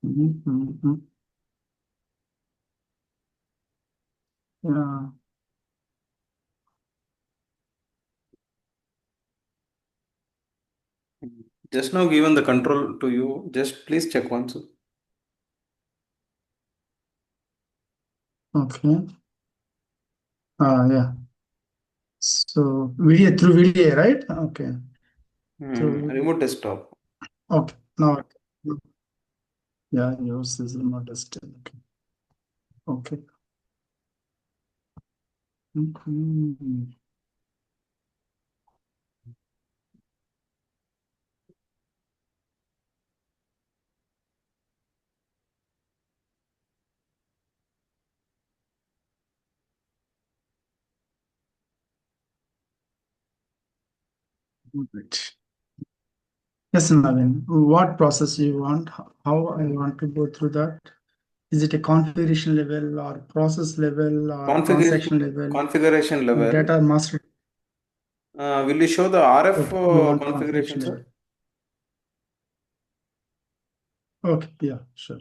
Mhm. Yeah. Just now given the control to you. Just please check once. Okay. Yeah. So video through video, right? Okay. Through. Remote desktop. Okay. Now. Yeah. Yours is remote desktop. Okay. Okay. Mhm. Right. Yes, Navin. What process you want? How I want to go through that? Is it a configuration level or process level or Configuration transaction level? configuration level. Data master. Will you show the RF Okay, you want configuration, configuration sir? level. Okay, yeah, sure.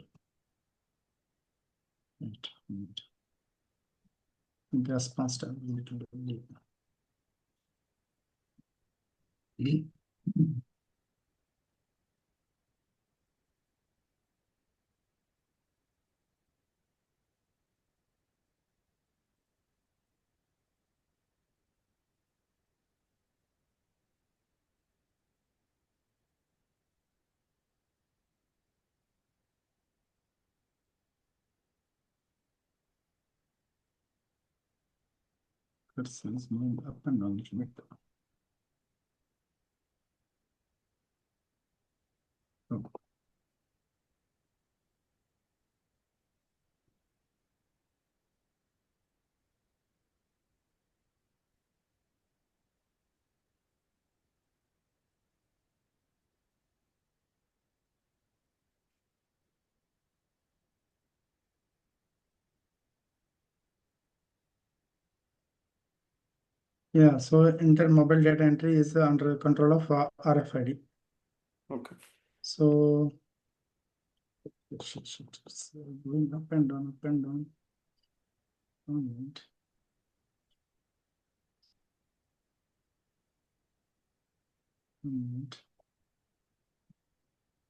Right. Gas master. Cursor is moving up and down. Oh, yeah, so inter mobile data entry is under control of RFID. Okay. So it's going up and down, up and down. Alright. Alright.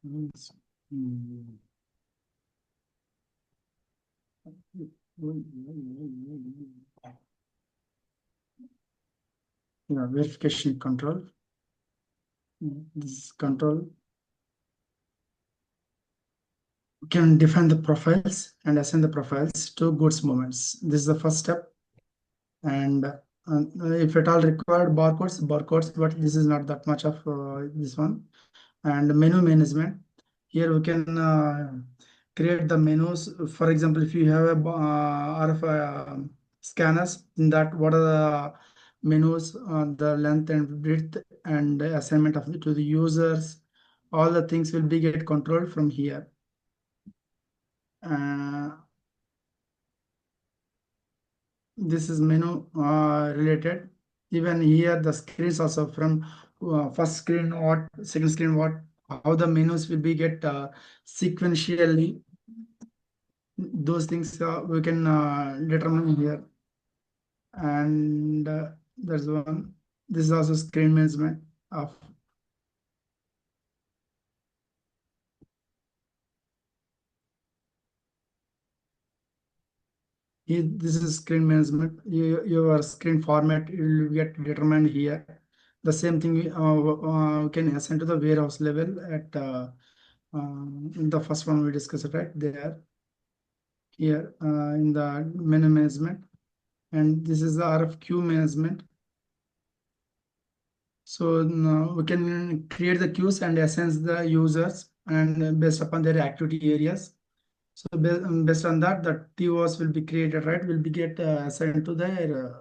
Yes. Yeah, verification control. This control can define the profiles and assign the profiles to goods movements. This is the first step. And if at all required barcodes, but this is not that much of this one. And menu management. Here we can create the menus. For example, if you have a RF scanners, in that what are the menus, the length and width and the assignment of it to the users, all the things will be get controlled from here. Uh, this is menu related. Even here the screens also from first screen what, second screen what, how the menus will be get sequentially. Those things we can determine here. And there's one, this is also screen management of this is screen management. Your screen format will get determined here. The same thing we can assign to the warehouse level at in the first one we discussed right there. Here in the menu management, and this is the RFQ management. So now we can create the queues and assign the users and based upon their activity areas. So based on that, the TOs will be created, right? Will be get assigned to their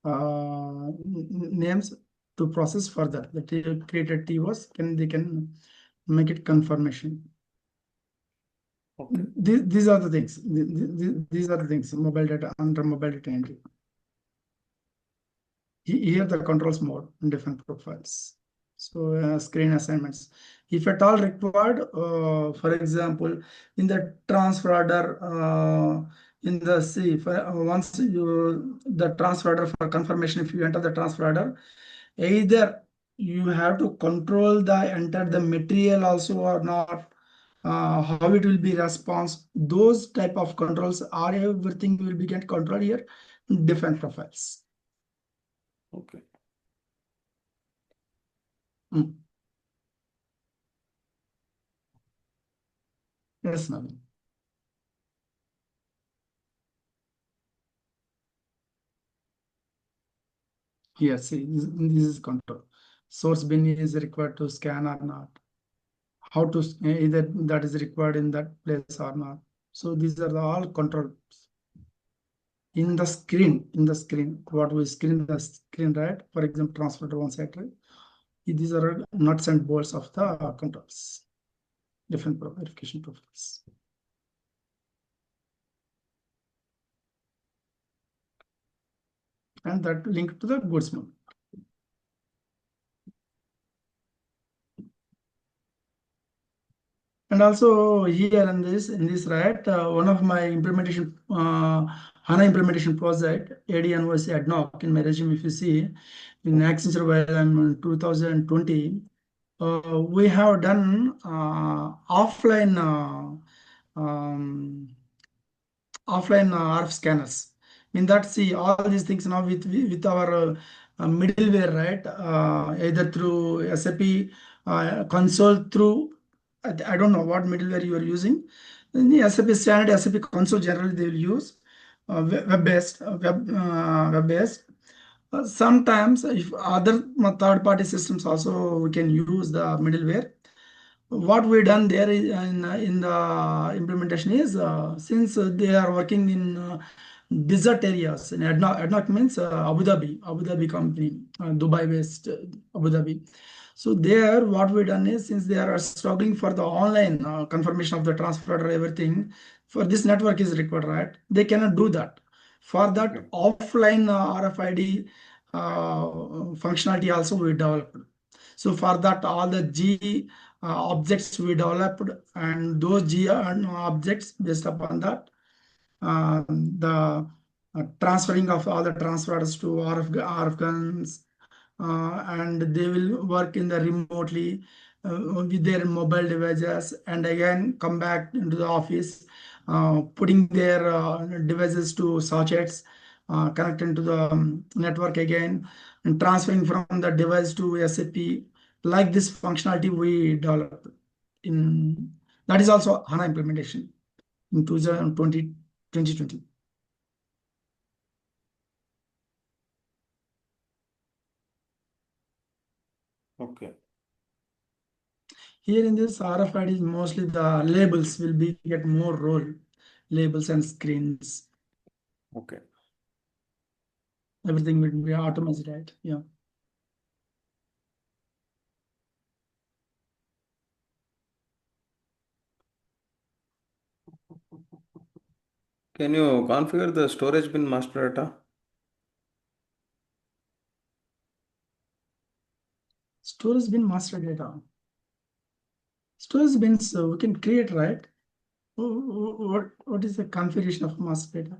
names to process further. The created TOs can they can make it confirmation. Okay. These are the things. These are the things. Mobile data under mobile data entry. Here the controls more in different profiles. So screen assignments. If at all required, for example, in the transfer order, in the C, once you the transfer order for confirmation, if you enter the transfer order, either you have to control the enter the material also or not, how it will be response, those type of controls are everything will be get control here in different profiles. Okay. Mm. Yes, Naveen. Here, see, this is control. Source bin is required to scan or not. How to either that is required in that place or not. So these are the all controls in the screen. In the screen, what we screen the screen, right? For example, transfer to one side, right? These are nuts and bolts of the controls, different verification profiles. And that link to the goods mode. And also here in this right, one of my implementation HANA implementation project, ADNOC ad hoc in my resume, if you see, in Accenture while I'm in 2020, we have done offline RF scanners. In that, see all these things now with our middleware, right? Either through SAP console through I don't know what middleware you are using. In the SAP standard SAP console generally they will use web based. Sometimes if other third party systems also we can use the middleware. What we done there is in the implementation is since they are working in desert areas in ADNOC means Abu Dhabi company, Dubai based Abu Dhabi. So there what we done is since they are struggling for the online confirmation of the transfer or everything, for this network is required, right? They cannot do that. For Okay. that offline RFID functionality also we developed. So for that, all the G objects we developed, and those G objects based upon that, the transferring of all the transfers to RF guns, and they will work in the remotely with their mobile devices, and again come back into the office, putting their devices to sockets, connecting to the network again, and transferring from the device to SAP. Like this functionality we developed in that is also HANA implementation in 2020. Okay. Here in this RFID is mostly the labels will be get more role, labels and screens. Okay. Everything will be automated, right? Yeah. Can you configure the storage bin master data? Storage bin master data. Storage bins we can create, right? What is the configuration of master data?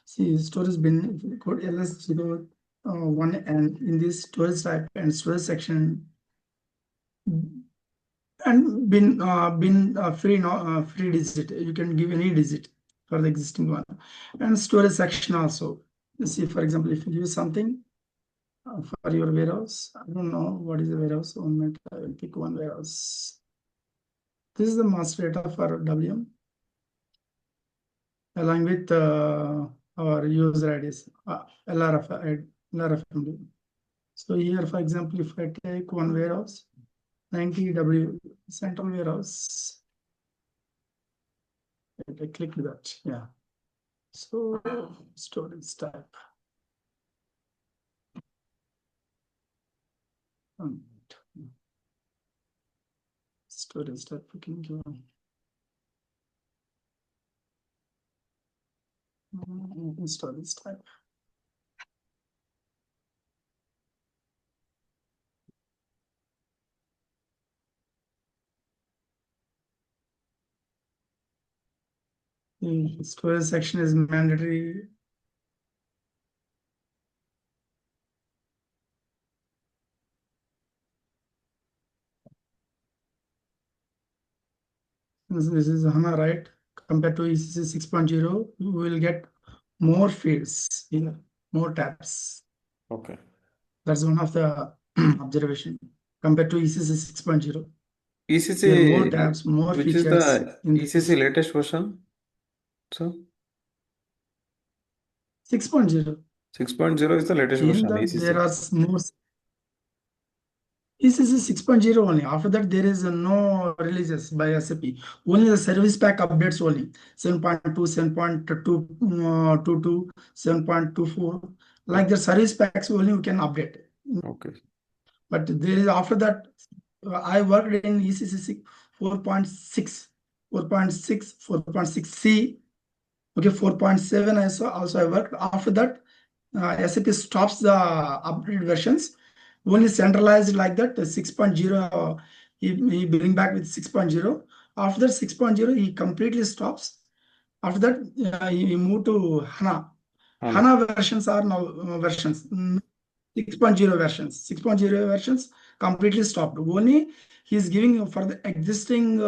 See, storage bin, if you code ls01 and in this storage type and storage section, and bin free no free digit. You can give any digit for the existing one, and storage section also. See, for example, if you use something for your warehouse, I don't know what is the warehouse. 1 minute, I will pick one warehouse. This is the master data for WM, along with our user IDs, LRFMD. So here, for example, if I take one warehouse, 90W central warehouse, I click that, yeah. So storage type. Um, Storage type we can give storage type. The storage section is mandatory. This is HANA, right? Compared to ECC 6.0, you will get more fields, more tabs. Okay. That's one of the observation compared to ECC 6.0. ECC, There are more tabs, more which is features the in ECC this latest version? So 6.0. 6.0 is the latest In version, that there ECC. are more. ECC 6.0 only. After that, there is no releases by SAP. Only the service pack updates only. 7.2, 7.22, 7.24. Like the service packs only you can update. Okay. But there is after that, I worked in ECC 4.6, 4.6, 4.6C. Okay, 4.7 also I worked. After that, SAP stops the updated versions. Only centralized like that, 6.0, he bring back with 6.0. After 6.0, he completely stops. After that, he moved to HANA. HANA. HANA versions are now versions. 6.0 versions. 6.0 versions completely stopped. Only he is giving for the existing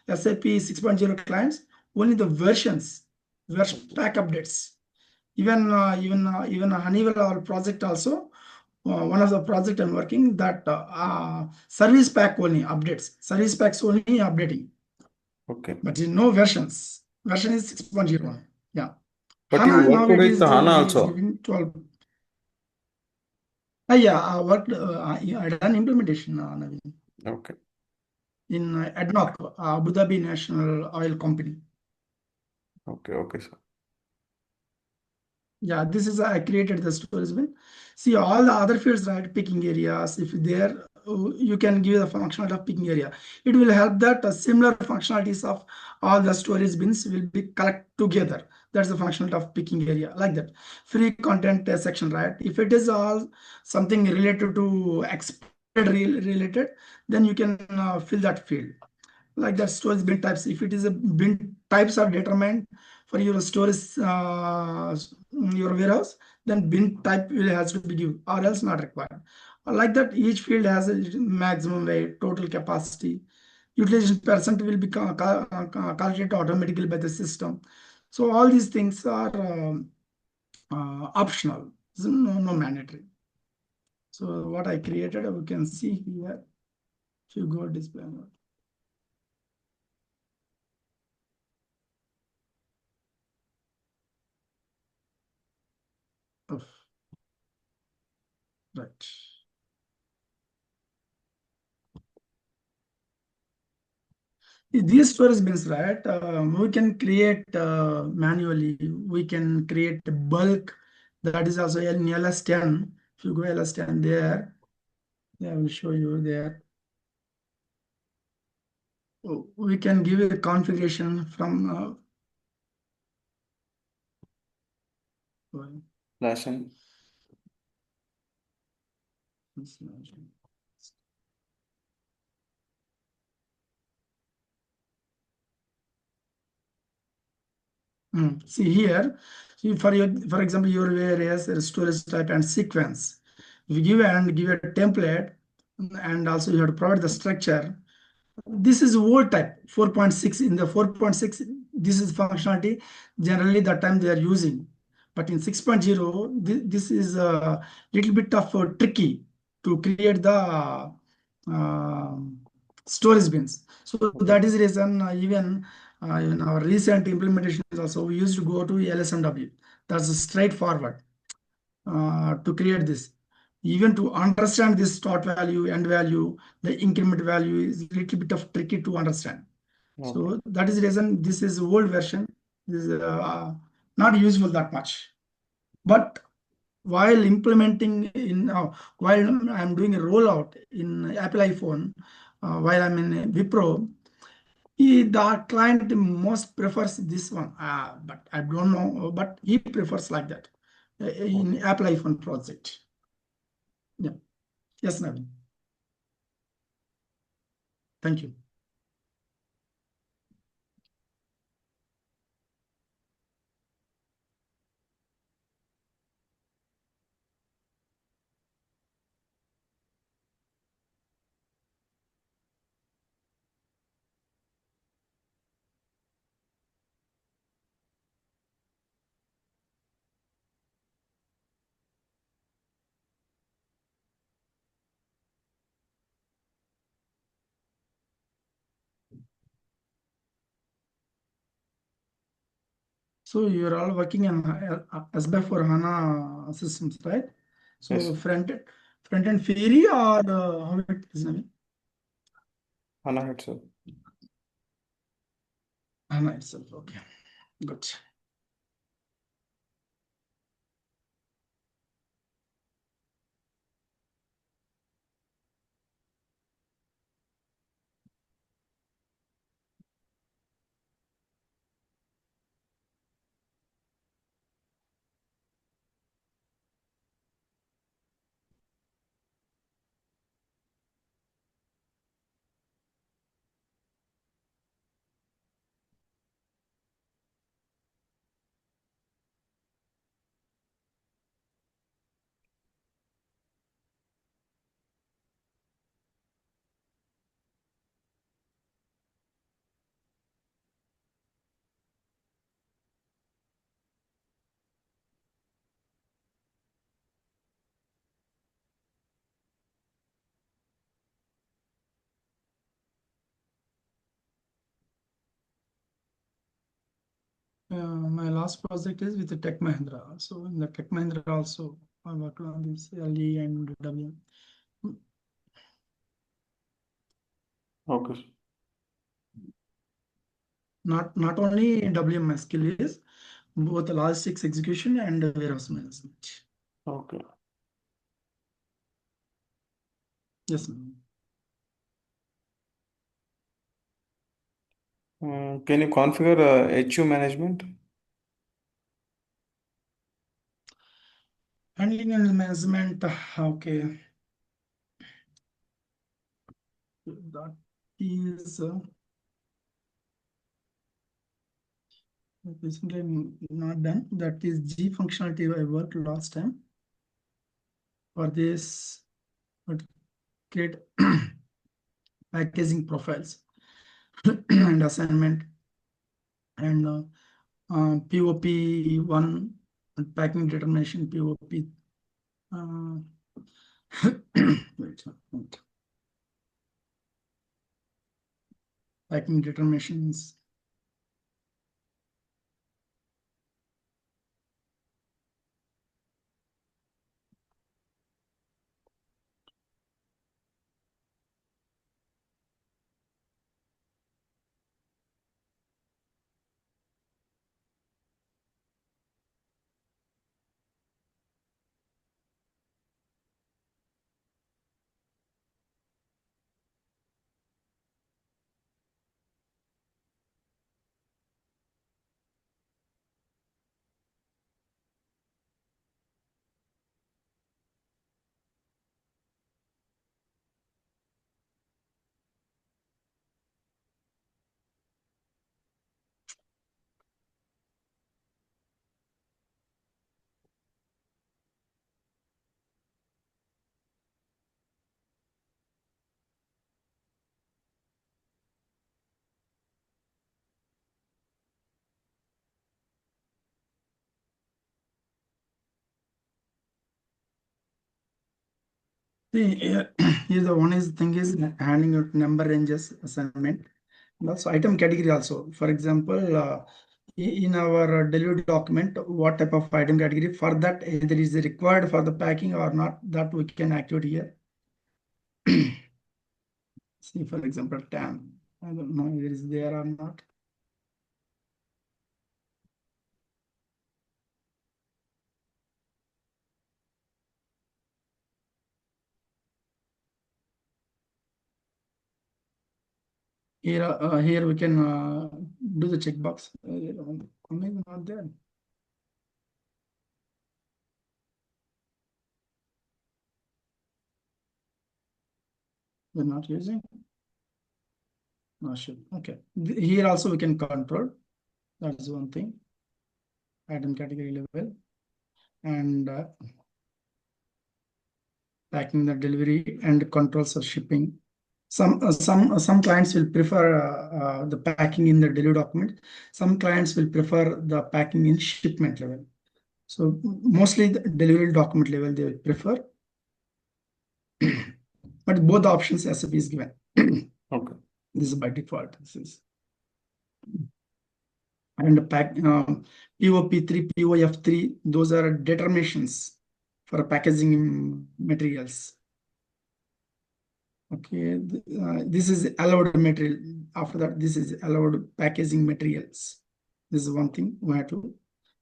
SAP 6.0 clients only the version pack updates. Even Honeywell our project also, one of the project I'm working that service pack only updates. Service packs only updating, Okay. but in no versions. Version is 6.0. Yeah. But you HANA now worked it with is HANA he is also. giving 12. Yeah, I worked. I done implementation, Naveen, Okay. in ADNOC, Abu Dhabi National Oil Company. Okay. Okay, sir. Yeah, this is I created the storage bin. See all the other fields, right? Picking areas. If there, you can give the functionality of picking area. It will help that similar functionalities of all the storage bins will be collect together. That's the functionality of picking area, like that. Free content section, right? If it is all something related to related, then you can fill that field like that. Storage bin types, if it is a bin types are determined for your storage your warehouse, then bin type will has to be given or else not required. Like that, each field has a maximum weight, total capacity, utilization percent will be calculated automatically by the system. So all these things are optional. No mandatory. So what I created, we can see here. If you go display mode. Oh, right. These storage bins, right? We can create manually. We can create bulk. That is also in LS10. If you go LS10 there, yeah, I will show you there. Oh, we can give a configuration from Flashing. See here, see for example, your various storage type and sequence. If you give a template, and also you have to provide the structure. This is old type 4.6. In the 4.6, this is functionality generally that time they are using, but in 6.0, this is a little bit of tricky to create the uh, storage bins. So Okay. that is the reason even in our recent implementation is also we used to go to LSMW. That's straightforward to create this. Even to understand this start value, end value, the increment value is a little bit of tricky to understand. Okay. So that is the reason this is old version. This is not useful that much. But while implementing in while I'm doing a rollout in Apple iPhone, while I'm in Wipro, the client most prefers this one. But I don't know, but he prefers like that in Okay. Apple iPhone project. Yeah. Yes, Navin. Thank you. So you're all working on SBI for HANA systems, right? So Yes. front end Fiori or how it is named? HANA itself. HANA itself. Okay, good. My last project is with the Tech Mahindra. So in the Tech Mahindra also, I worked on this LE and W. Okay. Not only WM, my skill is both logistics execution and warehouse management. Okay. Yes, ma'am. Can you configure HU management? Handling and management. Okay, that is recently not done. That is G functionality I worked last time. For this, but create packaging profiles and assignment and POP one packing determination POP. Wait, wait. Packing determinations. See, here the one is thing is handling out number ranges assignment and also item category also. For example, in our delivery document, what type of item category for that either is required for the packing or not, that we can activate here. See, for example, TAM. I don't know if it is there or not. Here we can do the checkbox. Maybe not there. We're not using. No, sure. Okay. Here also we can control. That's one thing. Item category level and packing the delivery and controls of shipping. Some clients will prefer the packing in the delivery document. Some clients will prefer the packing in shipment level. So mostly the delivery document level they will prefer, but both the options SAP is given. Okay. This is by default. This is and pack POP3, POF3. Those are determinations for packaging materials. Okay, this is allowed material. After that, this is allowed packaging materials. This is one thing we have to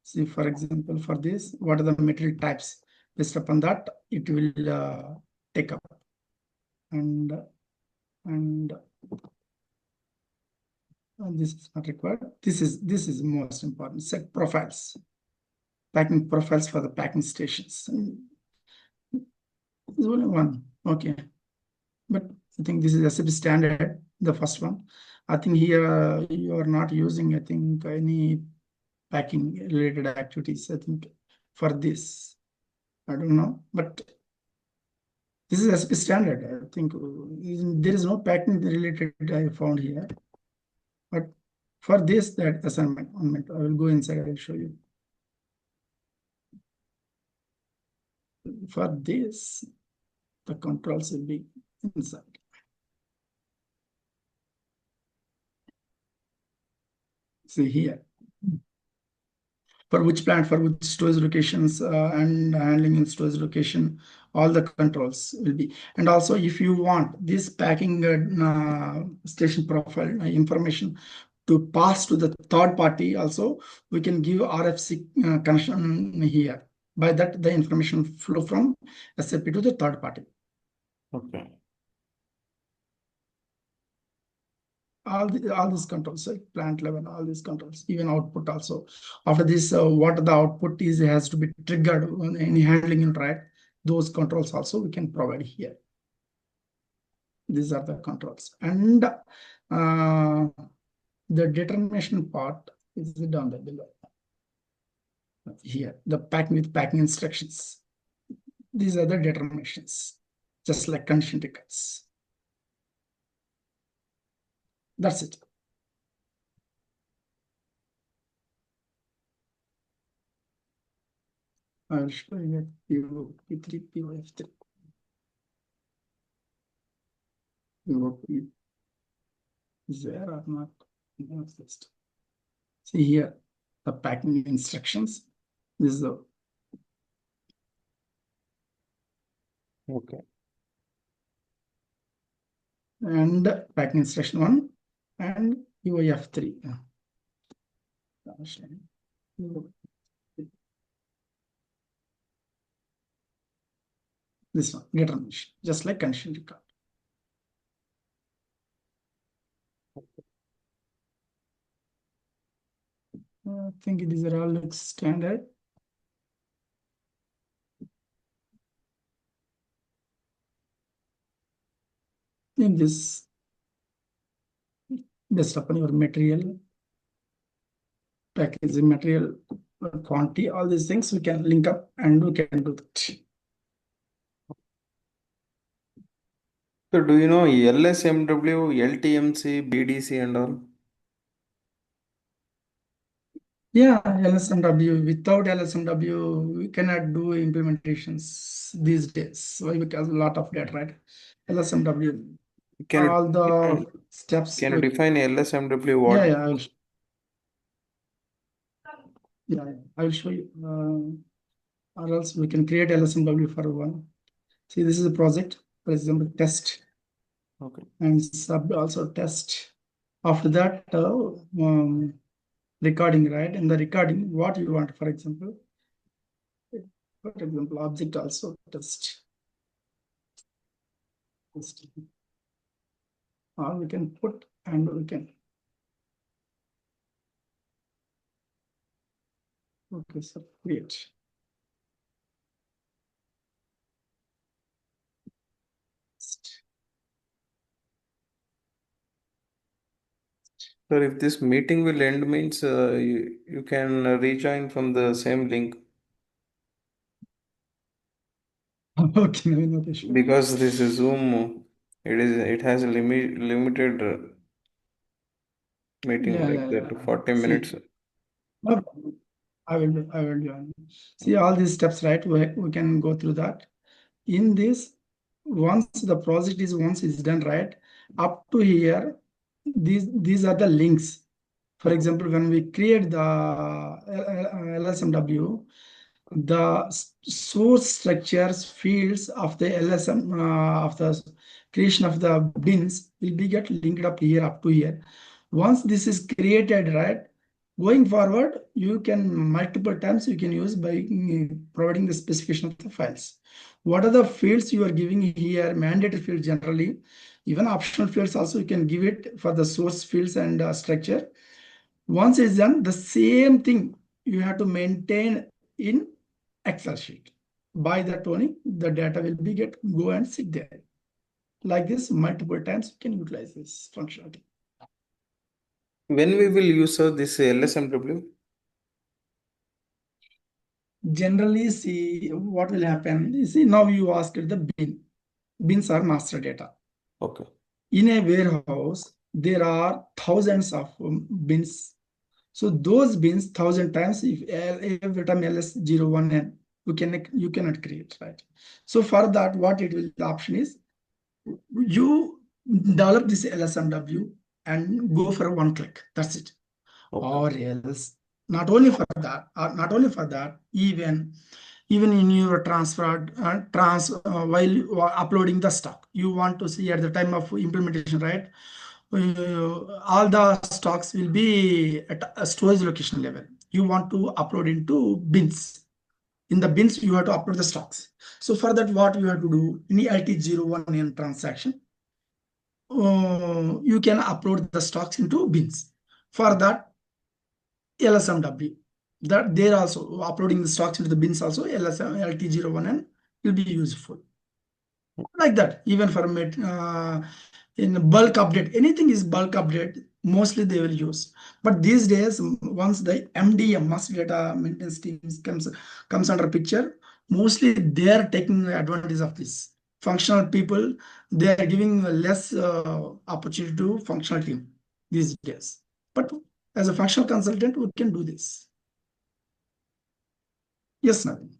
see. For example, for this, what are the material types? Based upon that, it will take up. And this is not required. This is most important. Set profiles, packing profiles for the packing stations. There's only one. Okay, but I think this is SAP standard, the first one. I think here you are not using, I think, any packing related activities, I think, for this. I don't know, but this is SAP standard. I think there is no packing related I found here. But for this, that assignment, I will go inside, I will show you. For this, the controls will be inside. See here. For which plant, for which storage locations, and handling in storage location, all the controls will be. And also, if you want this packing station profile information to pass to the third party, also we can give RFC connection here. By that, the information flow from SAP to the third party. Okay. All these controls, like plant level, all these controls, even output also. After this, what the output is has to be triggered on any handling unit, right? Those controls also we can provide here. These are the controls, and the determination part is down there below. Here, the packing with packing instructions. These are the determinations, just like condition records. That's it. I will show you P3, POF3. Is there or not? See here, the packing instructions. This is the Okay. and packing instruction 1 and UIF3. This one, determination, just like condition record. I think these are all looks standard. In this, based upon your material, packaging material, quantity, all these things we can link up and we can do that. So do you know LSMW, LTMC, BDC and all? Yeah, LSMW. Without LSMW, we cannot do implementations these days. Why? Because a lot of data, right? LSMW, Can all you the define, steps. can you define LSMW Yeah, what? yeah, I will show you. Or else we can create LSMW for one. See, this is a project, for example, test. Okay. And sub also test. After that, recording, right? In the recording, what you want, for example, object also test. Or we can put and we can. Okay, so create. So if this meeting will end means you can rejoin from the same link Okay, no issue. because this is Zoom. It has a limited meeting like that 40 See, minutes. no problem. I will join. See all these steps, right? We can go through that. In this, once the project is done, right? Up to here, these are the links For example, when we create the LSMW, the source structures fields of the LSM of the creation of the bins will be get linked up here up to here. Once this is created, right, going forward, you can multiple times you can use by providing the specification of the files. What are the fields you are giving here? Mandatory fields generally, even optional fields also you can give it for the source fields and structure. Once it's done, the same thing you have to maintain in Excel sheet. By that only, the data will be get go and sit there. Like this, multiple times you can utilize this functionality. When we will use this LSMW? Generally, see what will happen. You see, now you asked the bin. Bins are master data. Okay. In a warehouse, there are thousands of bins. So those bins 1,000 times, if every time ls01n, you cannot create, right? So for that, what it will the option is you develop this LSMW and go for one click. That's it. Okay. Or else, not only for that, even in your transfer while you are uploading the stock, you want to see at the time of implementation, right? All the stocks will be at a storage location level. You want to upload into bins. In the bins, you have to upload the stocks. So for that, what you have to do in the LT01N transaction, you can upload the stocks into bins. For that, LSMW. That there also uploading the stocks into the bins also LSM LT01N will be useful. Like that, even for in bulk update, anything is bulk update, mostly they will use. But these days, once the MDM, master data maintenance teams comes under picture, mostly they are taking advantage of this. Functional people, they are giving less opportunity to functional team these days. But as a functional consultant, we can do this. Yes, Navin.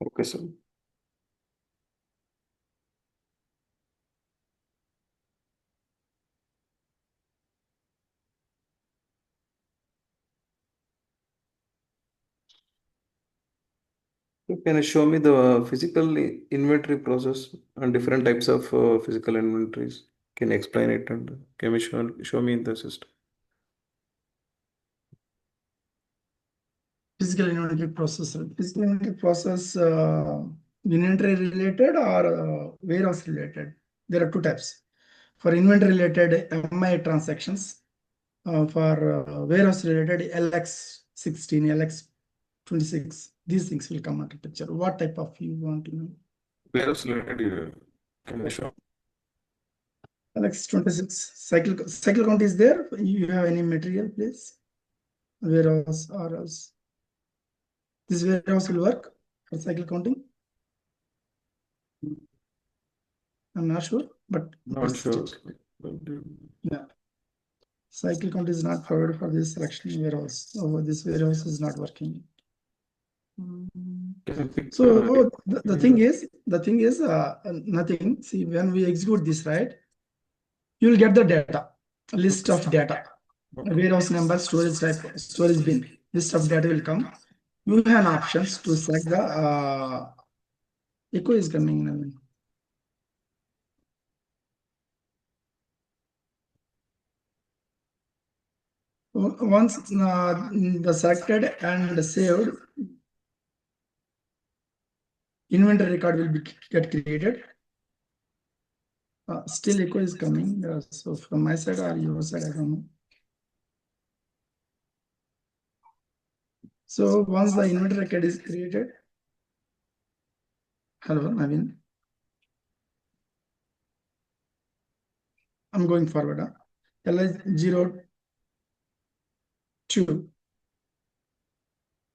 Okay, sir. Can you show me the physical inventory process and different types of physical inventories? Can you explain it and can you show me in the system? Physical inventory process. Physical inventory process, inventory related or warehouse related. There are two types. For inventory related MI transactions, for warehouse related LX16, LX26. These things will come into picture. What type of you want to know? Warehouse related, can you show? LX26 cycle count is there. You have any material, please? Warehouse or else. This warehouse will work for cycle counting. I'm not sure, but Not let's sure. check. Yeah. Cycle count is not provided for this selection warehouse. So this warehouse is not working. Can you pick So the thing is nothing. See, when we execute this, right, you will get the data, list of data, warehouse number, storage type, storage bin, list of data will come. You have options to select the echo is coming. Once the selected and saved inventory record will be get created. Still echo is coming. So from my side or your side, I don't know. So once the inventory record is created, hello, Navin. I'm going forward. LS02.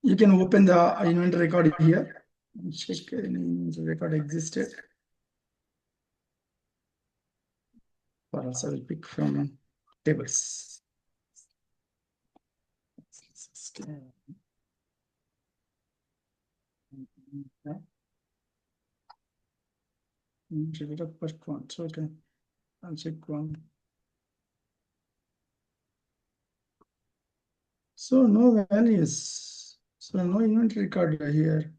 You can open the inventory record here. Check any inventory record existed. Or else I will pick from tables. First one. So okay. I'll check one. So no values. So no inventory record here.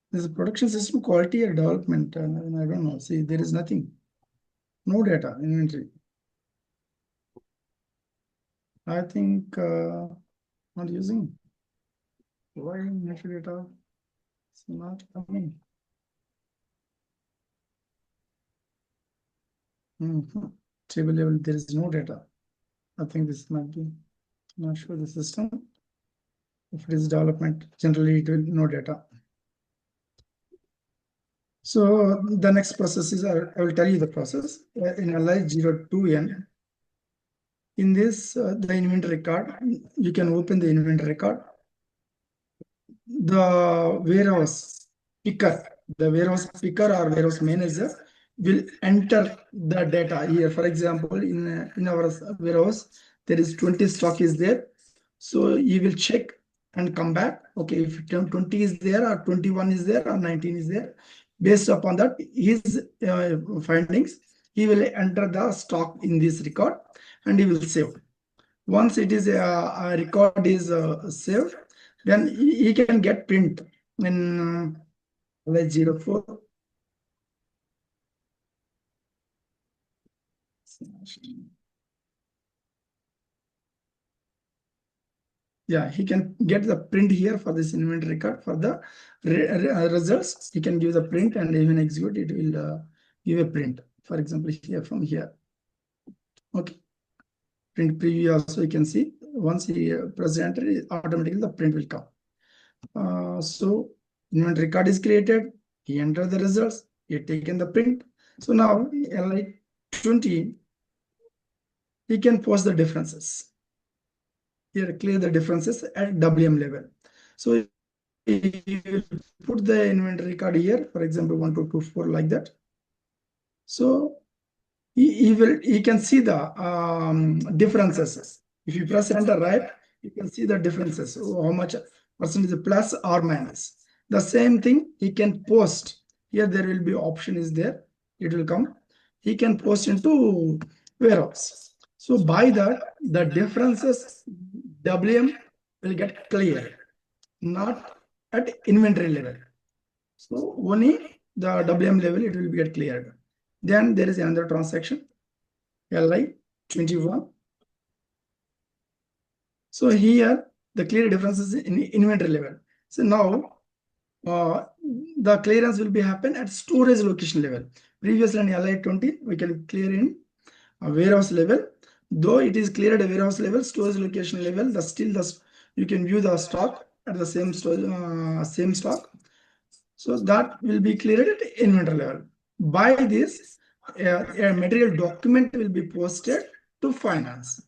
This is production system quality or development. I don't know. See, there is nothing. No data inventory. I think not using. Why inventory data? It's not coming. Table level, there is no data. I think this might be not sure the system. If it is development, generally it will no data. So the next process is, I will tell you the process in LI02N. In this, the inventory record, you can open the inventory record. The warehouse picker, the warehouse picker or warehouse manager will enter the data here. For example, in our warehouse, there is 20 stock is there. So you will check and come back. Okay, if 20 is there or 21 is there or 19 is there, based upon that, his findings, he will enter the stock in this record and he will save. Once it is a record is saved, then he can get print in like 04. Yeah, he can get the print here for this inventory record for the results. He can give the print and even execute it will give a print. For example, here from here. Okay, print preview also you can see. Once he press enter, automatically the print will come. So inventory record is created. He entered the results. He taken the print. So now LI 20, he can post the differences. Here clear the differences at WM level. So if you put the inventory card here, for example, 1, 2, 2, 4 like that. So he can see the differences. If you press enter right, you can see the differences. So how much percentage plus or minus. The same thing he can post. Here there will be option is there. It will come. He can post into warehouse. So by that, the differences WM will get clear, not at inventory level. So only the WM level it will get cleared. Then there is another transaction, LI 21. So here the clear differences in inventory level. So now the clearance will be happen at storage location level. Previously in LI 20 we can clear in warehouse level. Though it is cleared at warehouse level, storage location level, you can view the stock at the same stock. So that will be cleared at inventory level. By this, a material document will be posted to finance.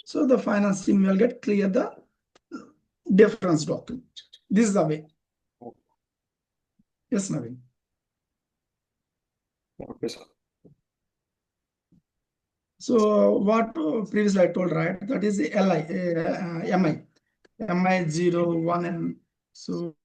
So the finance team will get clear the difference document. This is the way. Yes, Naveen. Okay, sir. So what previously I told, right? That is the LI, MI 01 and so